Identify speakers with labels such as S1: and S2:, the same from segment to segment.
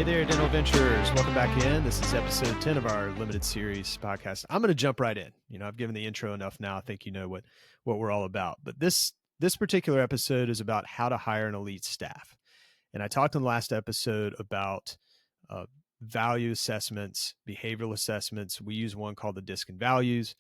S1: there, dental adventurers. Welcome back in. This is episode 10 of our limited series podcast. I'm going to jump right in. I've given the intro enough now. I think you know what we're all about. But this particular episode is about how to hire an elite staff. And I talked in the last episode about value assessments, behavioral assessments. We use one called the DISC and Values.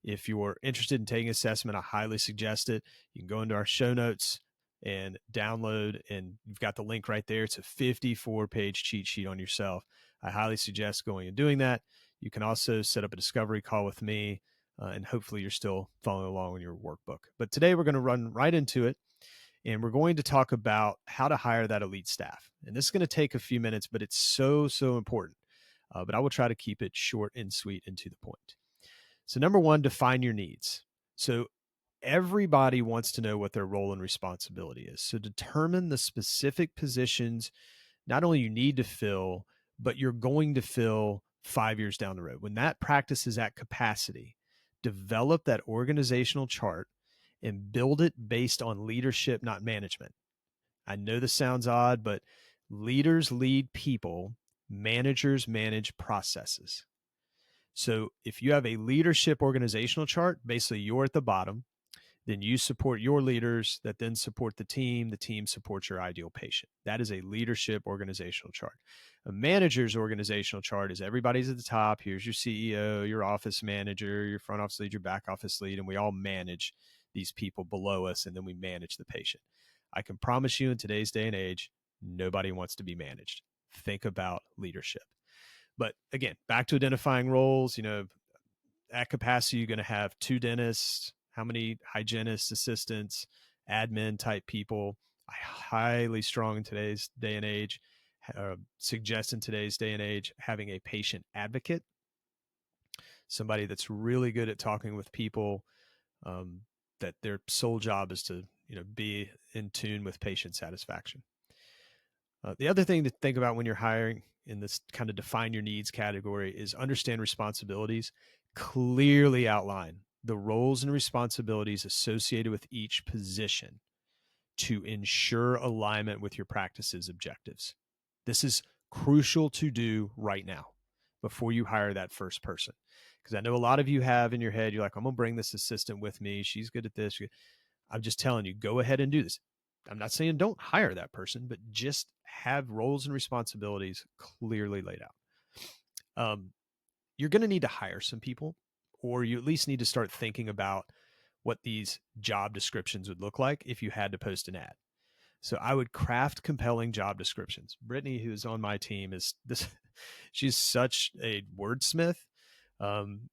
S1: If you're interested in taking assessment, I highly suggest it. You can go into our show notes and download, and you've got the link right there. It's a 54-page cheat sheet on yourself. I highly suggest going and doing that. You can also set up a discovery call with me, and hopefully you're still following along with your workbook. But today we're going to run right into it, and we're going to talk about how to hire that elite staff. And this is going to take a few minutes, but it's so important. But I will try to keep it short and sweet and to the point. So number one, define your needs. So everybody wants to know what their role and responsibility is. So determine the specific positions not only you need to fill, but you're going to fill 5 years down the road. When that practice is at capacity, develop that organizational chart and build it based on leadership, not management. I know this sounds odd, but leaders lead people, managers manage processes. So if you have a leadership organizational chart, basically you're at the bottom, then you support your leaders that then support the team supports your ideal patient. That is a leadership organizational chart. A manager's organizational chart is everybody's at the top. Here's your CEO, your office manager, your front office lead, your back office lead, and we all manage these people below us, and then we manage the patient. I can promise you in today's day and age, nobody wants to be managed. Think about leadership. But again, back to identifying roles, at capacity, you're going to have 2 dentists, how many hygienists, assistants, admin type people. I highly strong in today's day and age, suggest in today's day and age, having a patient advocate, somebody that's really good at talking with people, that their sole job is to, be in tune with patient satisfaction. The other thing to think about when you're hiring in this kind of define your needs category is understand responsibilities, clearly outline the roles and responsibilities associated with each position to ensure alignment with your practice's objectives. This is crucial to do right now before you hire that first person. Because I know a lot of you have in your head, you're like, I'm going to bring this assistant with me. She's good at this. I'm just telling you, go ahead and do this. I'm not saying don't hire that person, but just have roles and responsibilities clearly laid out. You're going to need to hire some people, or you at least need to start thinking about what these job descriptions would look like if you had to post an ad. So I would craft compelling job descriptions. Brittany, who's on my team, is this. She's such a wordsmith.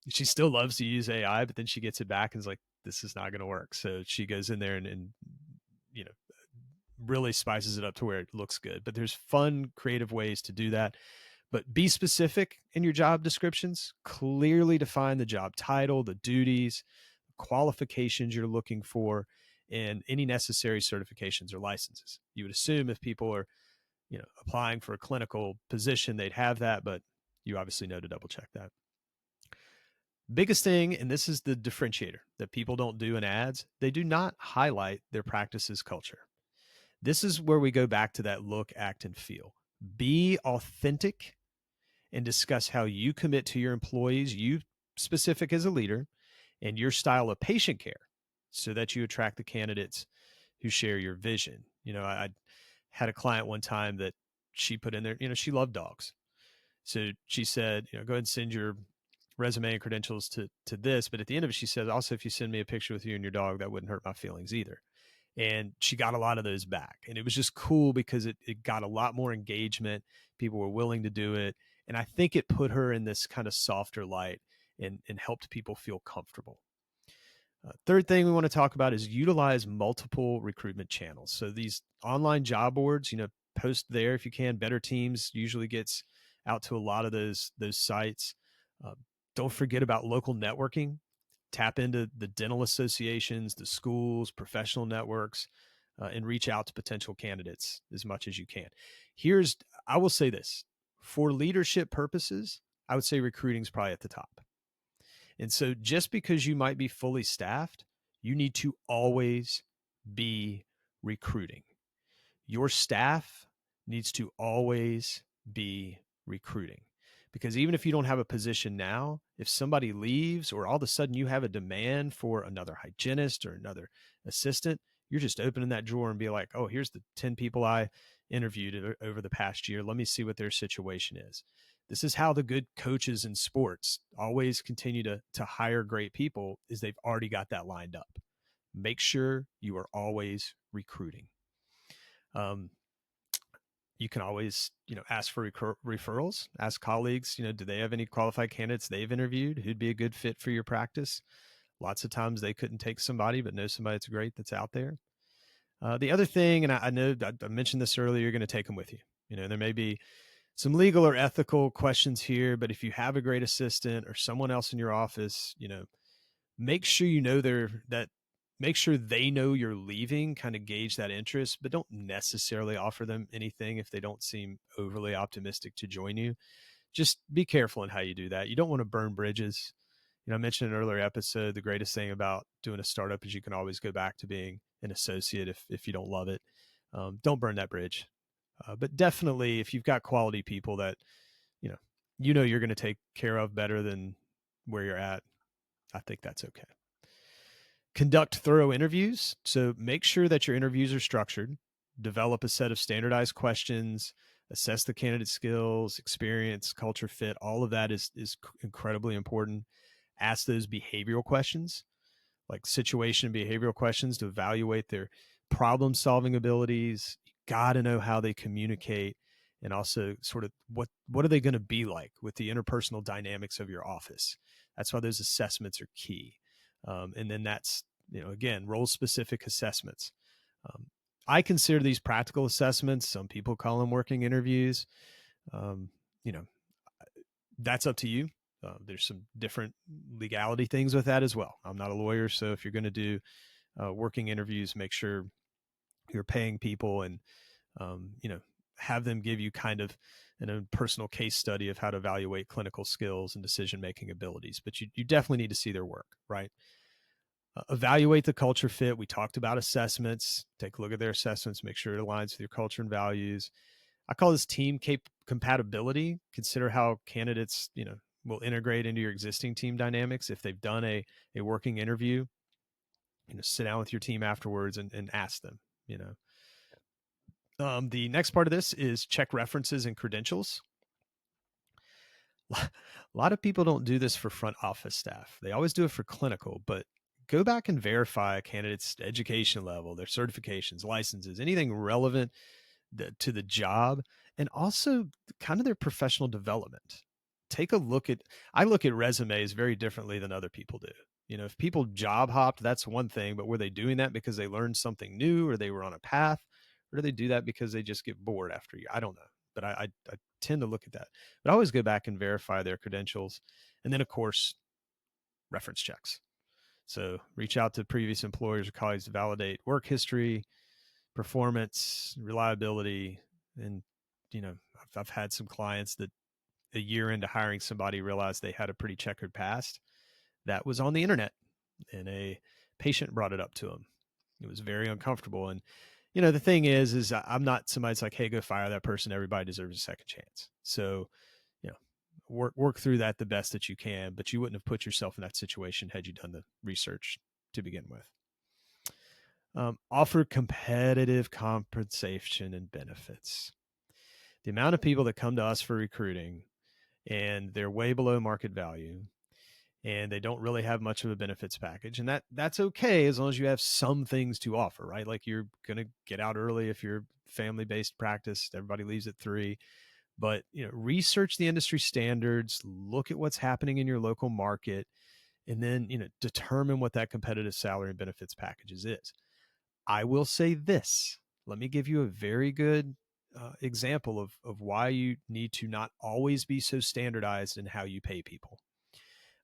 S1: She still loves to use AI, but then she gets it back and is like, this is not going to work. So she goes in there and really spices it up to where it looks good. But there's fun, creative ways to do that. But be specific in your job descriptions. Clearly define the job title, the duties, qualifications you're looking for, and any necessary certifications or licenses. You would assume if people are, applying for a clinical position, they'd have that, but you obviously know to double check that. Biggest thing, and this is the differentiator that people don't do in ads, they do not highlight their practice's culture. This is where we go back to that look, act, and feel. Be authentic and discuss how you commit to your employees, you specific as a leader, and your style of patient care so that you attract the candidates who share your vision. I had a client one time that she put in there, she loved dogs. So she said, go ahead and send your resume and credentials to this. But at the end of it, she said, also, if you send me a picture with you and your dog, that wouldn't hurt my feelings either. And she got a lot of those back. And it was just cool because it got a lot more engagement. People were willing to do it. And I think it put her in this kind of softer light and helped people feel comfortable. Third thing we want to talk about is utilize multiple recruitment channels. So these online job boards, post there if you can. Better Teams usually gets out to a lot of those sites. Don't forget about local networking. Tap into the dental associations, the schools, professional networks, and reach out to potential candidates as much as you can. I will say this, for leadership purposes, I would say recruiting is probably at the top. And so just because you might be fully staffed, you need to always be recruiting. Your staff needs to always be recruiting. Because even if you don't have a position now, if somebody leaves or all of a sudden you have a demand for another hygienist or another assistant, you're just opening that drawer and be like, oh, here's the 10 people I interviewed over the past year. Let me see what their situation is. This is how the good coaches in sports always continue to hire great people, is they've already got that lined up. Make sure you are always recruiting. You can always, ask for referrals, ask colleagues, do they have any qualified candidates they've interviewed who'd be a good fit for your practice? Lots of times they couldn't take somebody, but know somebody that's great that's out there. The other thing, and I know I mentioned this earlier, you're going to take them with you. There may be some legal or ethical questions here, but if you have a great assistant or someone else in your office, make sure make sure they know you're leaving, kind of gauge that interest, but don't necessarily offer them anything if they don't seem overly optimistic to join you. Just be careful in how you do that. You don't want to burn bridges. I mentioned in an earlier episode, the greatest thing about doing a startup is you can always go back to being an associate if you don't love it. Don't burn that bridge. But definitely, if you've got quality people that you're going to take care of better than where you're at, I think that's okay. Conduct thorough interviews. So make sure that your interviews are structured. Develop a set of standardized questions. Assess the candidate skills, experience, culture fit. All of that is incredibly important. Ask those behavioral questions, like situation and behavioral questions, to evaluate their problem solving abilities. You got to know how they communicate, and also sort of what are they going to be like with the interpersonal dynamics of your office. That's why those assessments are key. And then that's, again, role specific assessments. I consider these practical assessments. Some people call them working interviews. You know, that's up to you. There's some different legality things with that as well. I'm not a lawyer, so if you're going to do working interviews, make sure you're paying people and, have them give you kind of a personal case study of how to evaluate clinical skills and decision-making abilities. But you definitely need to see their work, right? Evaluate the culture fit. We talked about assessments. Take a look at their assessments, make sure it aligns with your culture and values. I call this team compatibility. Consider how candidates, will integrate into your existing team dynamics. If they've done a working interview, sit down with your team afterwards and ask them, The next part of this is check references and credentials. A lot of people don't do this for front office staff. They always do it for clinical, but go back and verify a candidate's education level, their certifications, licenses, anything relevant to the job, and also kind of their professional development. I look at resumes very differently than other people do. If people job hopped, that's one thing, but were they doing that because they learned something new, or they were on a path, or do they do that because they just get bored after a year? I don't know, but I tend to look at that. But I always go back and verify their credentials. And then, of course, reference checks. So reach out to previous employers or colleagues to validate work history, performance, reliability. And, I've had some clients that a year into hiring somebody realized they had a pretty checkered past. That was on the internet, and a patient brought it up to them. It was very uncomfortable. And, the thing is I'm not somebody that's like, hey, go fire that person. Everybody deserves a second chance. So, work through that the best that you can, but you wouldn't have put yourself in that situation had you done the research to begin with. Offer competitive compensation and benefits. The amount of people that come to us for recruiting and they're way below market value and they don't really have much of a benefits package. And that's okay as long as you have some things to offer, right? Like you're going to get out early if you're family-based practice. Everybody leaves at 3. But, research the industry standards, look at what's happening in your local market, and then, determine what that competitive salary and benefits packages is. I will say this. Let me give you a very good example of why you need to not always be so standardized in how you pay people.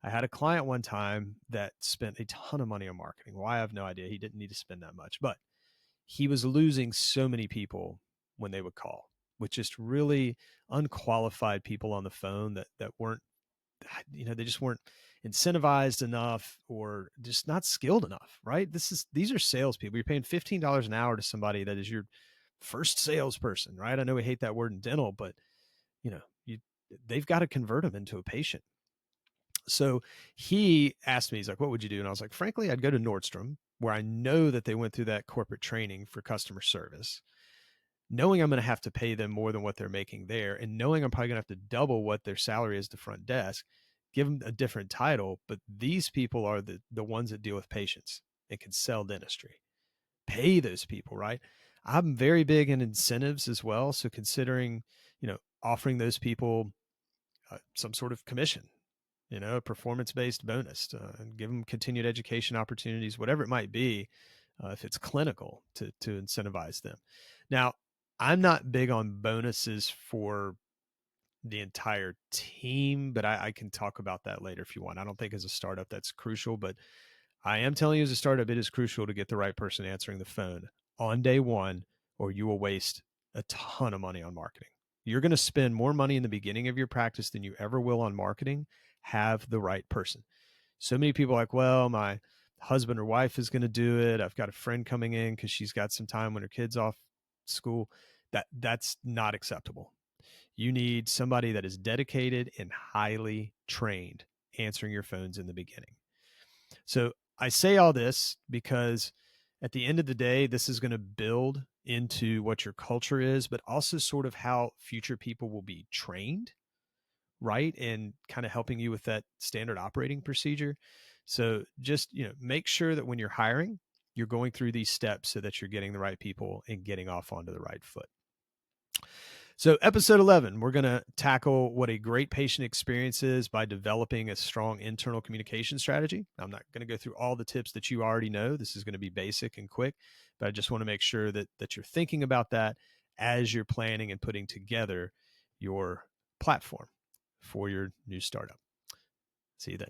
S1: I had a client one time that spent a ton of money on marketing. Why, I have no idea. He didn't need to spend that much, but he was losing so many people when they would call, with just really unqualified people on the phone that weren't, they just weren't incentivized enough or just not skilled enough, right? These are salespeople. You're paying $15 an hour to somebody that is your first salesperson, right? I know we hate that word in dental, but they've got to convert them into a patient. So he asked me, he's like, what would you do? And I was like, frankly, I'd go to Nordstrom, where I know that they went through that corporate training for customer service, knowing I'm going to have to pay them more than what they're making there, and knowing I'm probably going to have to double what their salary is to front desk, give them a different title. But these people are the ones that deal with patients and can sell dentistry. Pay those people, right? I'm very big in incentives as well. So considering, offering those people some sort of commission, a performance-based bonus, and give them continued education opportunities, whatever it might be, if it's clinical, to incentivize them. Now, I'm not big on bonuses for the entire team, but I can talk about that later if you want. I don't think as a startup that's crucial, but I am telling you as a startup, it is crucial to get the right person answering the phone on day one, or you will waste a ton of money on marketing. You're going to spend more money in the beginning of your practice than you ever will on marketing. Have the right person. So many people are like, well, my husband or wife is going to do it. I've got a friend coming in because she's got some time when her kid's off school. That's not acceptable. You need somebody that is dedicated and highly trained answering your phones in the beginning. So I say all this because at the end of the day, this is going to build into what your culture is, but also sort of how future people will be trained, right? And kind of helping you with that standard operating procedure. So just, make sure that when you're hiring, you're going through these steps so that you're getting the right people and getting off onto the right foot. So, episode 11, we're going to tackle what a great patient experience is by developing a strong internal communication strategy. I'm not going to go through all the tips that you already know. This is going to be basic and quick, but I just want to make sure that you're thinking about that as you're planning and putting together your platform for your new startup. See you then.